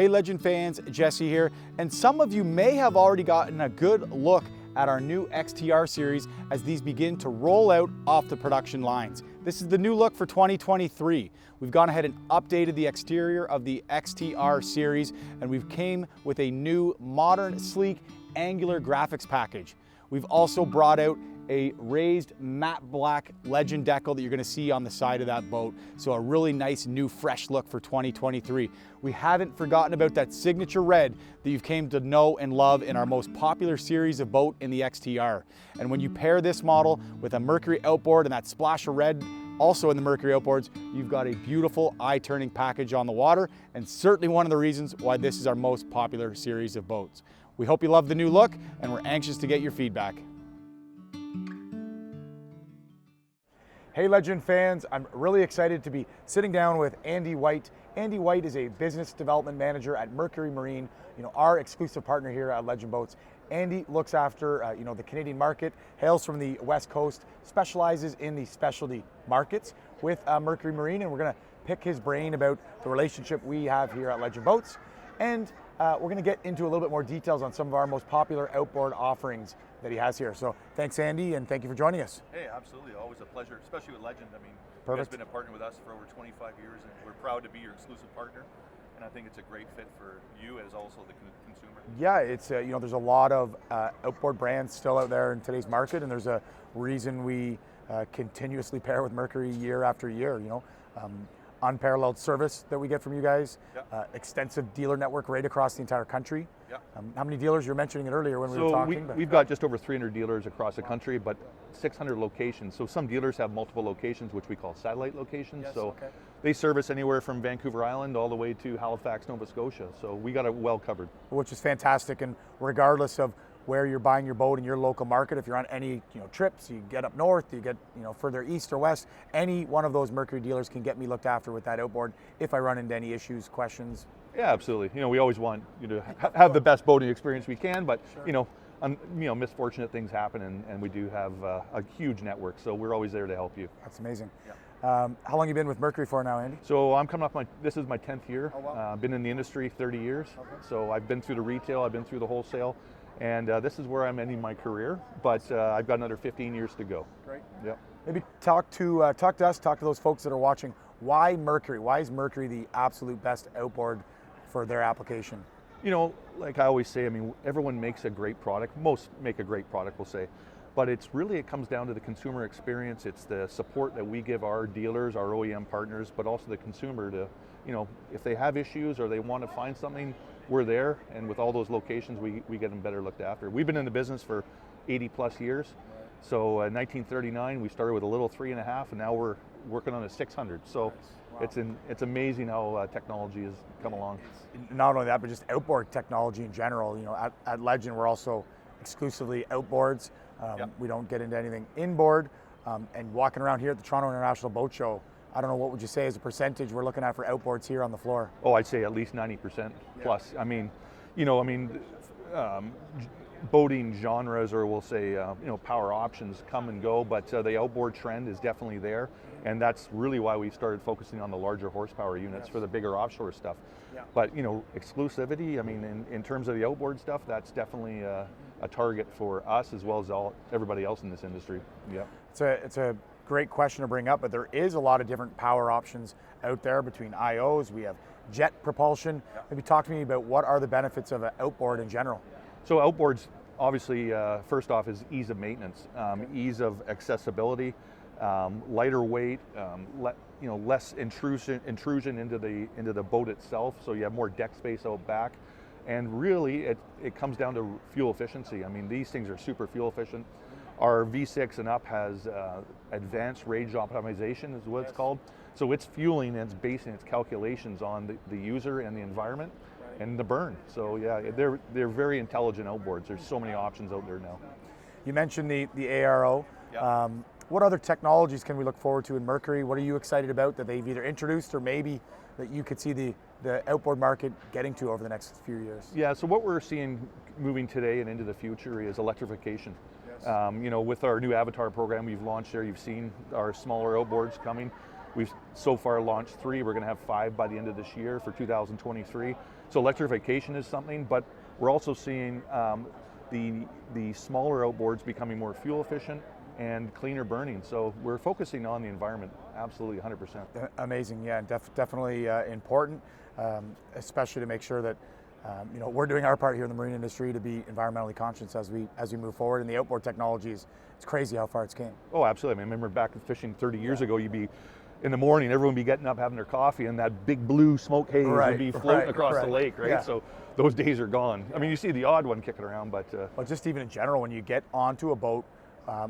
Hey Legend fans, Jesse here, and some of you may have already gotten a good look at our new XTR-Series as these begin to roll out off the production lines. This is the new look for 2023. We've gone ahead and updated the exterior of the XTR-Series, and we've came with a new modern, sleek, angular graphics package. We've also brought out a raised matte black Legend decal that you're gonna see on the side of that boat. So a really nice new fresh look for 2023. We haven't forgotten about that signature red that you've came to know and love in our most popular series of boat in the XTR. And when you pair this model with a Mercury outboard and that splash of red also in the Mercury outboards, you've got a beautiful eye-turning package on the water, and certainly one of the reasons why this is our most popular series of boats. We hope you love the new look, and we're anxious to get your feedback. Hey Legend fans, I'm really excited to be sitting down with Andy White. Andy White is a business development manager at Mercury Marine, our exclusive partner here at Legend Boats. Andy looks after the Canadian market, hails from the West Coast, specializes in the specialty markets with Mercury Marine, and we're going to pick his brain about the relationship we have here at Legend Boats. And we're going to get into a little bit more details on some of our most popular outboard offerings that he has here. So thanks, Andy, and thank you for joining us. Hey, absolutely. Always a pleasure, especially with Legend. I mean, Perfect. You guys have been a partner with us for over 25 years, and we're proud to be your exclusive partner. And I think it's a great fit for you as also the consumer. Yeah, it's there's a lot of outboard brands still out there in today's market, and there's a reason we continuously pair with Mercury year after year. Unparalleled service that we get from you guys, extensive dealer network right across the entire country. How many dealers? You were mentioning it earlier when we were talking. We've got just over 300 dealers across the country, but 600 locations. So some dealers have multiple locations, which we call satellite locations. They service anywhere from Vancouver Island all the way to Halifax, Nova Scotia. So we got it well covered. Which is fantastic, and regardless of where you're buying your boat in your local market, if you're on any trips, you get up north, you get further east or west, any one of those Mercury dealers can get me looked after with that outboard if I run into any issues, questions. Yeah, absolutely. We always want you to have the best boating experience we can, but misfortunate things happen, and we do have a huge network, so we're always there to help you. That's amazing. How long have you been with Mercury for now, Andy? So I'm coming up this is my 10th year. Oh, wow. Been in the industry 30 years. Okay. So I've been through the retail, I've been through the wholesale, and this is where I'm ending my career, but I've got another 15 years to go. Great. Yep. Maybe talk to us, talk to those folks that are watching. Why Mercury? Why is Mercury the absolute best outboard for their application? Like I always say, everyone makes a great product. Most make a great product, we'll say. But it comes down to the consumer experience. It's the support that we give our dealers, our OEM partners, but also the consumer to, if they have issues or they want to find something, we're there. And with all those locations, we get them better looked after. We've been in the business for 80 plus years. So in 1939, we started with a little 3.5, and now we're working on a 600. So wow. It's amazing how technology has come along. Not only that, but just outboard technology in general. At Legend, we're also exclusively outboards. We don't get into anything inboard. And walking around here at the Toronto International Boat Show, I don't know, what would you say is a percentage we're looking at for outboards here on the floor? Oh, I'd say at least 90% plus. Boating genres, or we'll say, power options come and go, but the outboard trend is definitely there. And that's really why we started focusing on the larger horsepower units for the bigger offshore stuff. But, exclusivity, in terms of the outboard stuff, that's definitely a target for us as well as everybody else in this industry. Yeah. It's a great question to bring up, but there is a lot of different power options out there between IOs. We have jet propulsion. Maybe talk to me about what are the benefits of an outboard in general. So outboards, obviously, first off, is ease of maintenance, ease of accessibility, lighter weight, less intrusion into the boat itself. So you have more deck space out back, and really, it comes down to fuel efficiency. These things are super fuel efficient. Our V6 and up has advanced range optimization, is what it's called. So it's fueling and it's basing its calculations on the user and the environment. And the burn. So yeah, they're very intelligent outboards. There's so many options out there now. You mentioned the ARO. What other technologies can we look forward to in Mercury? What are you excited about that they've either introduced or maybe that you could see the outboard market getting to over the next few years? Yeah, so what we're seeing moving today and into the future is electrification. With our new Avatar program we've launched there, you've seen our smaller outboards coming. We've so far launched 3. We're going to have 5 by the end of this year for 2023. So electrification is something, but we're also seeing the smaller outboards becoming more fuel efficient and cleaner burning. So we're focusing on the environment, absolutely 100%. Amazing, yeah, and definitely important, especially to make sure that you know, we're doing our part here in the marine industry to be environmentally conscious as we move forward. And the outboard technology it's crazy how far it's came. Oh, absolutely. I mean, remember back fishing 30 years ago, you'd be in the morning, everyone would be getting up having their coffee, and that big blue smoke haze would be floating across the lake, right? Yeah. So those days are gone. I mean, you see the odd one kicking around, but well, just even in general, when you get onto a boat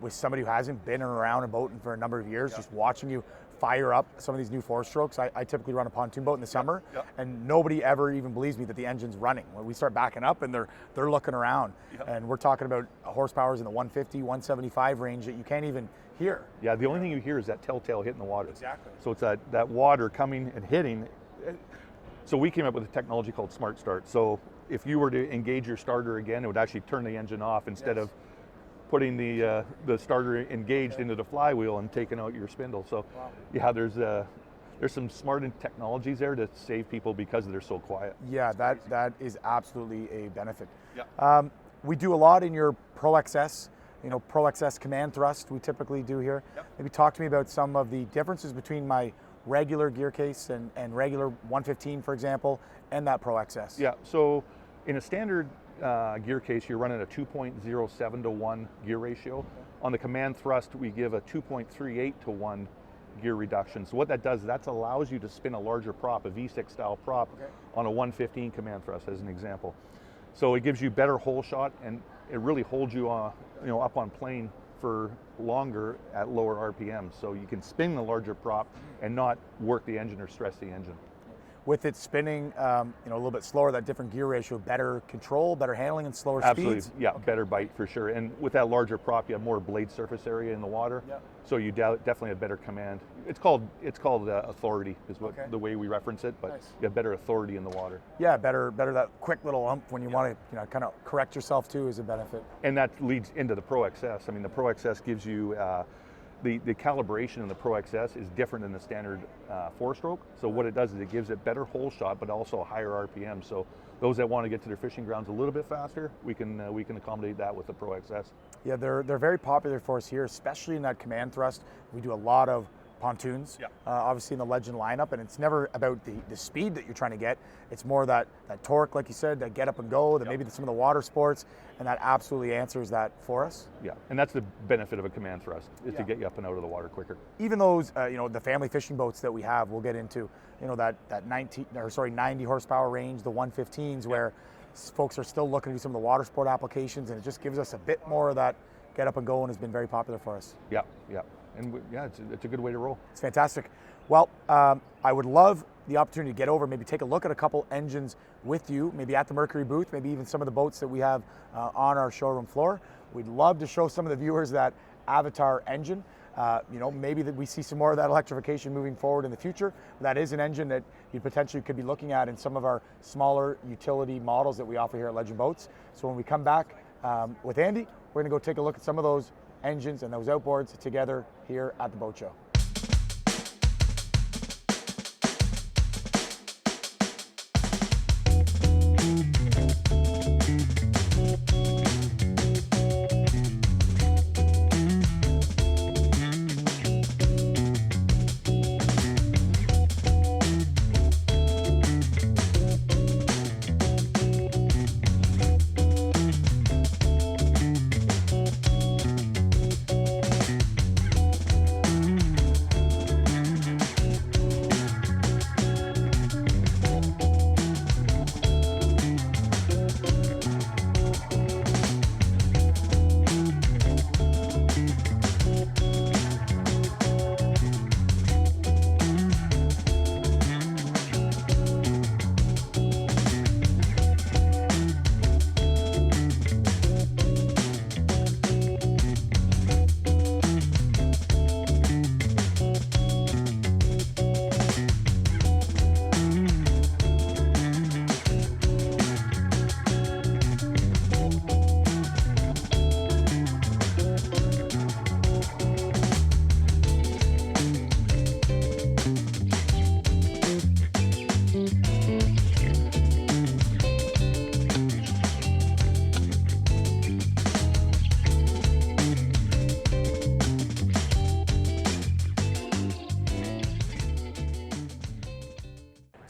with somebody who hasn't been around a boat for a number of years, just watching you fire up some of these new four-strokes. I typically run a pontoon boat in the summer, and nobody ever even believes me that the engine's running. When we start backing up and they're looking around, and we're talking about horsepowers in the 150, 175 range that you can't even hear. Yeah, the only thing you hear is that telltale hit in the water. Exactly. So it's that water coming and hitting. So we came up with a technology called Smart Start. So if you were to engage your starter again, it would actually turn the engine off instead of putting the starter engaged into the flywheel and taking out your spindle. So yeah, there's some smart technologies there to save people because they're so quiet. Yeah, that is absolutely a benefit. Yeah. We do a lot in your Pro XS, you know, Pro XS command thrust we typically do here. Maybe talk to me about some of the differences between my regular gear case and regular 115, for example, and that Pro XS. Yeah, so in a standard gear case, you're running a 2.07 to 1 gear ratio. On the command thrust, we give a 2.38 to 1 gear reduction. So what that does, that allows you to spin a larger prop, a V6 style prop, on a 115 command thrust, as an example. So it gives you better hole shot, and it really holds you up on plane for longer at lower RPMs. So you can spin the larger prop and not work the engine or stress the engine. With it spinning, a little bit slower, that different gear ratio, better control, better handling, and slower speeds? Yeah, better bite for sure. And with that larger prop, you have more blade surface area in the water, so you definitely have better command. It's called authority, is what the way we reference it, but you have better authority in the water. Yeah, better that quick little ump when you want to kind of correct yourself too is a benefit. And that leads into the Pro XS. I mean, the Pro XS gives you the calibration in the Pro XS is different than the standard four-stroke. So what it does is it gives it better hole shot, but also a higher RPM. So those that want to get to their fishing grounds a little bit faster, we can accommodate that with the Pro XS. Yeah, they're very popular for us here, especially in that command thrust. We do a lot of pontoons, obviously in the Legend lineup, and it's never about the speed that you're trying to get. It's more that torque, like you said, that get up and go, that maybe some of the water sports, and that absolutely answers that for us. Yeah, and that's the benefit of a command thrust, is to get you up and out of the water quicker. Even those, the family fishing boats that we have, we'll get into, that 90 horsepower range, the 115s, where folks are still looking to do some of the water sport applications, and it just gives us a bit more of that get up and go, and has been very popular for us. Yeah. And it's a good way to roll. It's fantastic. Well, I would love the opportunity to get over, maybe take a look at a couple engines with you, maybe at the Mercury booth, maybe even some of the boats that we have on our showroom floor. We'd love to show some of the viewers that Avatar engine. Maybe that we see some more of that electrification moving forward in the future. That is an engine that you potentially could be looking at in some of our smaller utility models that we offer here at Legend Boats. So when we come back with Andy, we're going to go take a look at some of those engines and those outboards together here at the boat show.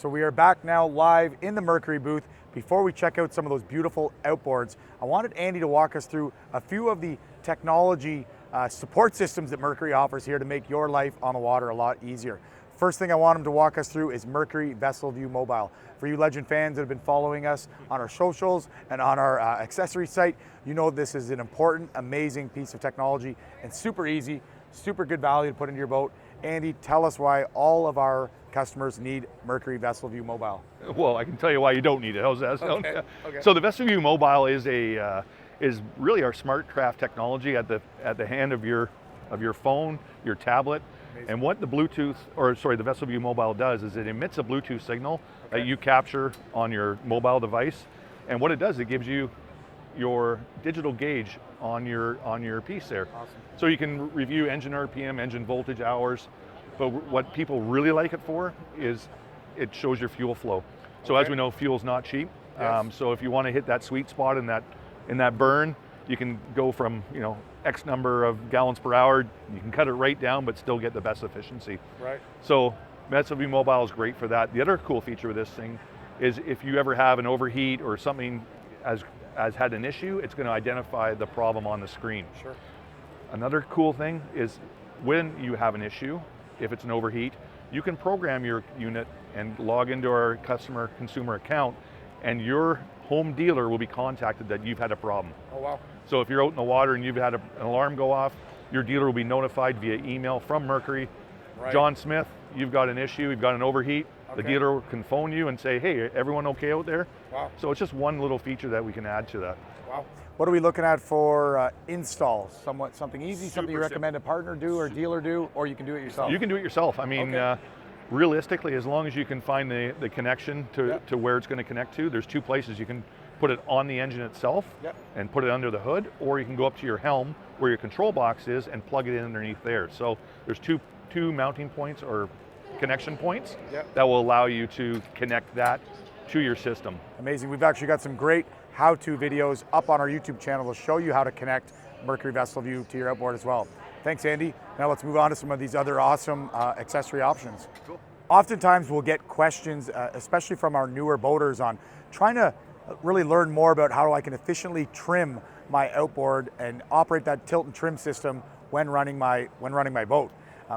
So we are back now live in the Mercury booth. Before we check out some of those beautiful outboards, I wanted Andy to walk us through a few of the technology support systems that Mercury offers here to make your life on the water a lot easier. First thing I want him to walk us through is Mercury VesselView Mobile. For you Legend fans that have been following us on our socials and on our accessory site, you know this is an important, amazing piece of technology and super easy, super good value to put into your boat. Andy, tell us why all of our customers need Mercury VesselView Mobile. Well, I can tell you why you don't need it. How's that sound? Okay. So the VesselView Mobile is really our smart craft technology at the hand of your phone, your tablet. Amazing. And what the the VesselView Mobile does is it emits a Bluetooth signal that you capture on your mobile device. And what it does, it gives you your digital gauge on your piece there. Awesome. So you can review engine RPM, engine voltage hours, but what people really like it for is it shows your fuel flow. So as we know, fuel's not cheap. Yes. So if you want to hit that sweet spot in that burn, you can go from X number of gallons per hour. You can cut it right down, but still get the best efficiency. Right. So VesselView Mobile is great for that. The other cool feature of this thing is if you ever have an overheat or something has had an issue, it's going to identify the problem on the screen. Sure. Another cool thing is when you have an issue, if it's an overheat, you can program your unit and log into our consumer account, and your home dealer will be contacted that you've had a problem. Oh, wow. So if you're out in the water and you've had an alarm go off, your dealer will be notified via email from Mercury. Right. John Smith, you've got an issue, you've got an overheat. Okay. The dealer can phone you and say, hey, everyone okay out there? Wow. So it's just one little feature that we can add to that. Wow. What are we looking at for installs? Something easy, something you Super recommend a partner do or dealer do, or you can do it yourself? You can do it yourself. I mean, realistically, as long as you can find the connection to where it's going to connect to, there's two places. You can put it on the engine itself and put it under the hood, or you can go up to your helm where your control box is and plug it in underneath there. So there's two mounting points or connection points that will allow you to connect that to your system. Amazing. We've actually got some great how-to videos up on our YouTube channel to show you how to connect Mercury VesselView to your outboard as well. Thanks, Andy. Now let's move on to some of these other awesome accessory options. Cool. Oftentimes we'll get questions, especially from our newer boaters, on trying to really learn more about how I can efficiently trim my outboard and operate that tilt and trim system when running my boat.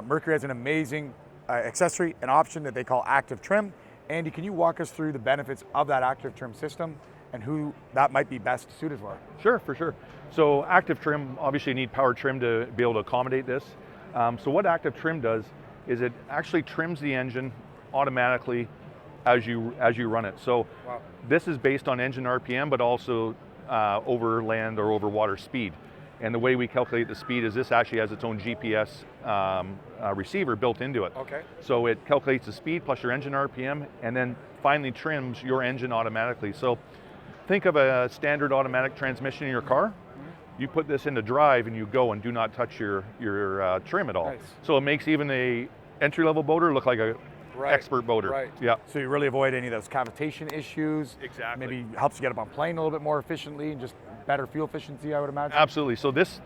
Mercury has an amazing accessory, an option that they call active trim. Andy, can you walk us through the benefits of that active trim system and who that might be best suited for? Sure, for sure. So active trim, obviously you need power trim to be able to accommodate this. So what active trim does is it actually trims the engine automatically as you run it. So this is based on engine RPM, but also over land or over water speed. And the way we calculate the speed is this actually has its own GPS receiver built into it. Okay. So it calculates the speed plus your engine RPM and then finally trims your engine automatically. So think of a standard automatic transmission in your car. You put this into drive and you go and do not touch your trim at all. Nice. So it makes even a entry-level boater look like a expert boater. Right. Yeah. So you really avoid any of those cavitation issues. Exactly. Maybe helps you get up on plane a little bit more efficiently and just better fuel efficiency, I would imagine. Absolutely. So this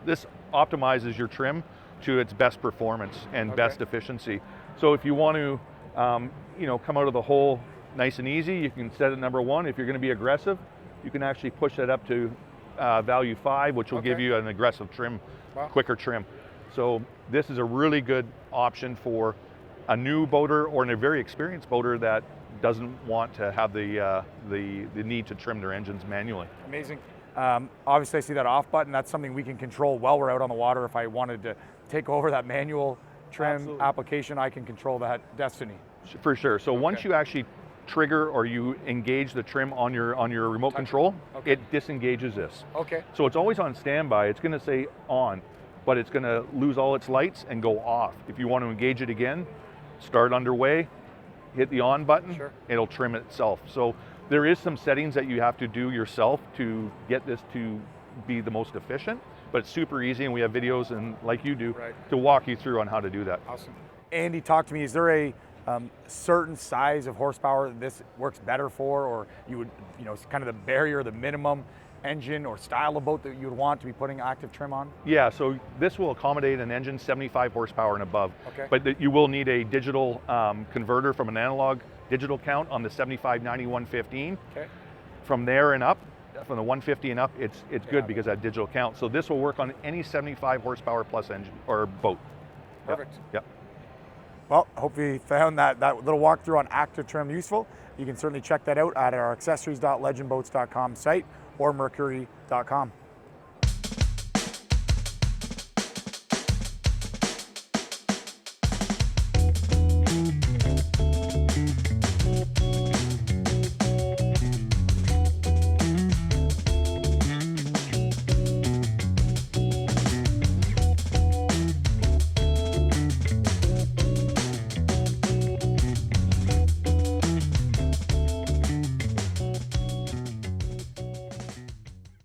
optimizes your trim to its best performance and best efficiency. So if you want to come out of the hole nice and easy, you can set it number 1. If you're going to be aggressive, you can actually push that up to value 5, which will give you an aggressive trim, quicker trim. So this is a really good option for a new boater or a very experienced boater that doesn't want to have the need to trim their engines manually. Amazing. Obviously I see that off button. That's something we can control while we're out on the water. If I wanted to take over that manual trim application, I can control that destiny. For sure. So once you actually trigger or you engage the trim on your remote control, it disengages this. Okay. So it's always on standby. It's going to say on, but it's going to lose all its lights and go off. If you want to engage it again, start underway, hit the on button, it'll trim itself. So there is some settings that you have to do yourself to get this to be the most efficient, but it's super easy, and we have videos, and like you do, to walk you through on how to do that. Awesome. Andy, talk to me. Is there a certain size of horsepower that this works better for, or you would, kind of the barrier, the minimum engine or style of boat that you would want to be putting active trim on? Yeah, so this will accommodate an engine 75 horsepower and above, Okay. but you will need a digital converter from an analog digital count on the 75, 90, 115. Okay. From there and up, from the 150 and up, it's good because of that digital count. So this will work on any 75 horsepower plus engine or boat. Perfect. Yep. Well, I hope you found that little walkthrough on Active Trim useful. You can certainly check that out at our accessories.legendboats.com site or mercury.com.